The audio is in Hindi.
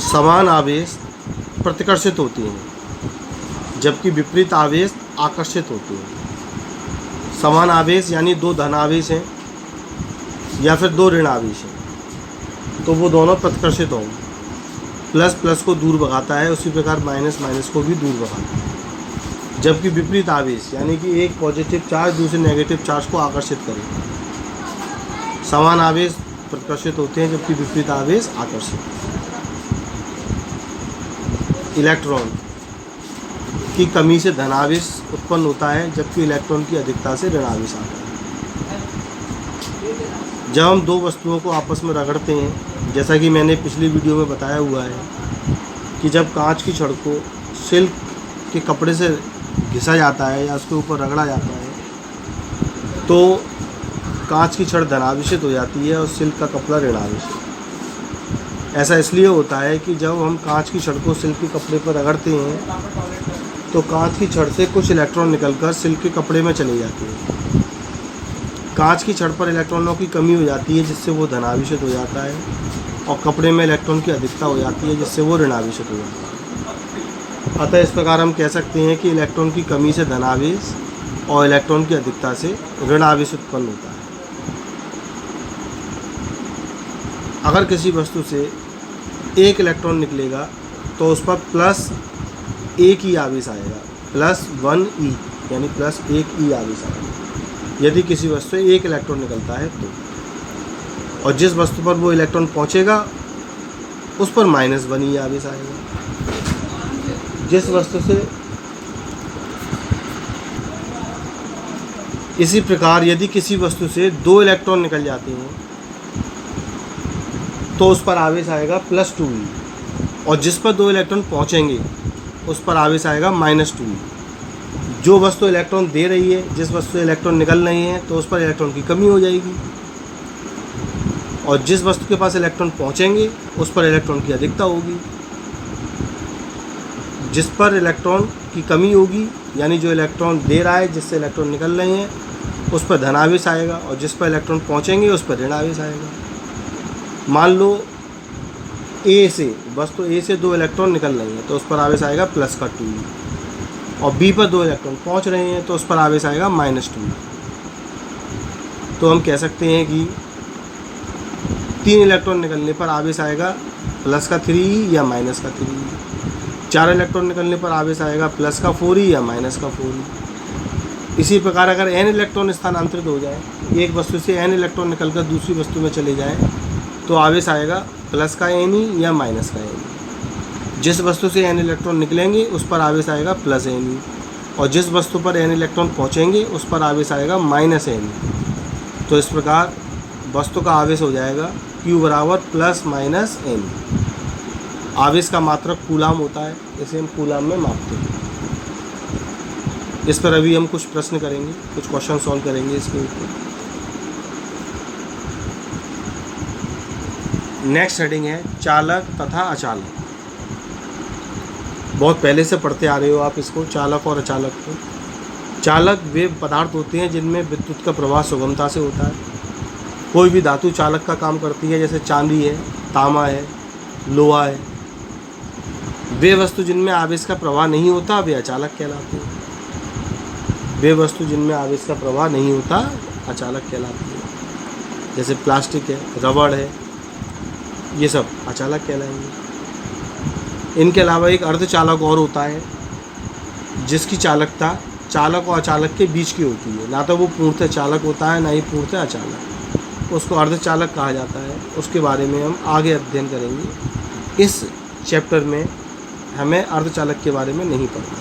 समान आवेश प्रतिकर्षित होती हैं, जबकि विपरीत आवेश आकर्षित होते हैं। समान आवेश यानी दो धन आवेश हैं या फिर दो ऋण आवेश हैं, तो वो दोनों प्रतिकर्षित होंगे। प्लस प्लस को दूर भगाता है, उसी प्रकार माइनस माइनस को भी दूर भगाता है। जबकि विपरीत आवेश यानी कि एक पॉजिटिव चार्ज दूसरे नेगेटिव चार्ज को आकर्षित करेगा। समान आवेश प्रतिकर्षित होते हैं, जबकि विपरीत आवेश आकर्षित। इलेक्ट्रॉन की कमी से धनावेश उत्पन्न होता है, जबकि इलेक्ट्रॉन की अधिकता से ऋणावेश आता है। जब हम दो वस्तुओं को आपस में रगड़ते हैं, जैसा कि मैंने पिछली वीडियो में बताया हुआ है कि जब कांच की छड़ को सिल्क के कपड़े से घिसा जाता है या उसके ऊपर रगड़ा जाता है, तो कांच की छड़ धनावेशित हो जाती है और सिल्क का कपड़ा ऋणावेशित। ऐसा इसलिए होता है कि जब हम कांच की छड़ को सिल्क के कपड़े पर रगड़ते हैं, तो कांच की छड़ से कुछ इलेक्ट्रॉन निकलकर सिल्क के कपड़े में चले जाते हैं। कांच की छड़ पर इलेक्ट्रॉनों की कमी हो जाती है, जिससे वो धनावेशित हो जाता है, और कपड़े में इलेक्ट्रॉन की अधिकता हो जाती है, जिससे वो ऋणावेशित हो जाता है। अतः इस प्रकार हम कह सकते हैं कि इलेक्ट्रॉन की कमी से धनावेश और इलेक्ट्रॉन की अधिकता से ऋणावेश उत्पन्न होता है। अगर किसी वस्तु से एक इलेक्ट्रॉन निकलेगा तो उस पर प्लस एक ही आवेश आएगा, +1e यानी +1e आवेश आएगा यदि किसी वस्तु से एक इलेक्ट्रॉन निकलता है तो। और जिस वस्तु पर वो इलेक्ट्रॉन पहुंचेगा उस पर -1e आवेश आएगा। जिस वस्तु से इसी प्रकार यदि किसी वस्तु से दो इलेक्ट्रॉन निकल जाते हैं तो उस पर आवेश आएगा +2e, और जिस पर दो इलेक्ट्रॉन पहुंचेंगे उस पर आवेश आएगा -2e। जो वस्तु इलेक्ट्रॉन दे रही है, जिस वस्तु से इलेक्ट्रॉन निकल रही है, तो उस पर इलेक्ट्रॉन की कमी हो जाएगी, और जिस वस्तु के पास इलेक्ट्रॉन पहुंचेंगे उस पर इलेक्ट्रॉन की अधिकता होगी। जिस पर इलेक्ट्रॉन की कमी होगी यानी जो इलेक्ट्रॉन दे रहा है, जिससे इलेक्ट्रॉन निकल रहे हैं, उस पर धनावेश आएगा, और जिस पर इलेक्ट्रॉन पहुंचेंगे उस पर ऋणावेश आएगा। मान लो वस्तु ए से दो इलेक्ट्रॉन निकल रही हैं तो उस पर आवेश आएगा +2e, और बी पर दो इलेक्ट्रॉन पहुंच रहे हैं तो उस पर आवेश आएगा -2e। तो हम कह सकते हैं कि 3 इलेक्ट्रॉन निकलने पर आवेश आएगा +3e या -3e। 4 इलेक्ट्रॉन निकलने पर आवेश आएगा +4e या -4e। इसी प्रकार अगर n इलेक्ट्रॉन स्थानांतरित हो जाए, एक वस्तु से n इलेक्ट्रॉन निकलकर दूसरी वस्तु में चले जाए, तो आवेश आएगा +ne या -ne। जिस वस्तु से n इलेक्ट्रॉन निकलेंगे उस पर आवेश आएगा +ne, और जिस वस्तु पर n इलेक्ट्रॉन पहुंचेंगे उस पर आवेश आएगा -ne। तो इस प्रकार वस्तु का आवेश हो जाएगा Q ±n। आवेश का मात्रक कूलाम होता है, इसे हम कूलाम में मापते हैं। इस पर अभी हम कुछ प्रश्न करेंगे, कुछ क्वेश्चन सॉल्व करेंगे इसके ऊपर। नेक्स्ट हेडिंग है चालक तथा अचालक। बहुत पहले से पढ़ते आ रहे हो आप इसको, चालक और अचालक को। चालक वे पदार्थ होते हैं जिनमें विद्युत का प्रवाह सुगमता से होता है। कोई भी धातु चालक का काम करती है, जैसे चांदी है, तांबा है, लोहा है। वे वस्तु जिनमें आवेश का प्रवाह नहीं होता वे अचालक कहलाते हैं। वे वस्तु जिनमें आवेश का प्रवाह नहीं होता अचालक कहलाती है, जैसे प्लास्टिक है, रबड़ है, ये सब अचालक कहलाएंगे। इनके अलावा एक अर्धचालक और होता है, जिसकी चालकता चालक और अचालक के बीच की होती है। ना तो वो पूर्णतः चालक होता है, ना ही पूर्णतः अचालक। उसको अर्धचालक कहा जाता है। उसके बारे में हम आगे अध्ययन करेंगे। इस चैप्टर में हमें अर्धचालक के बारे में नहीं पढ़ना।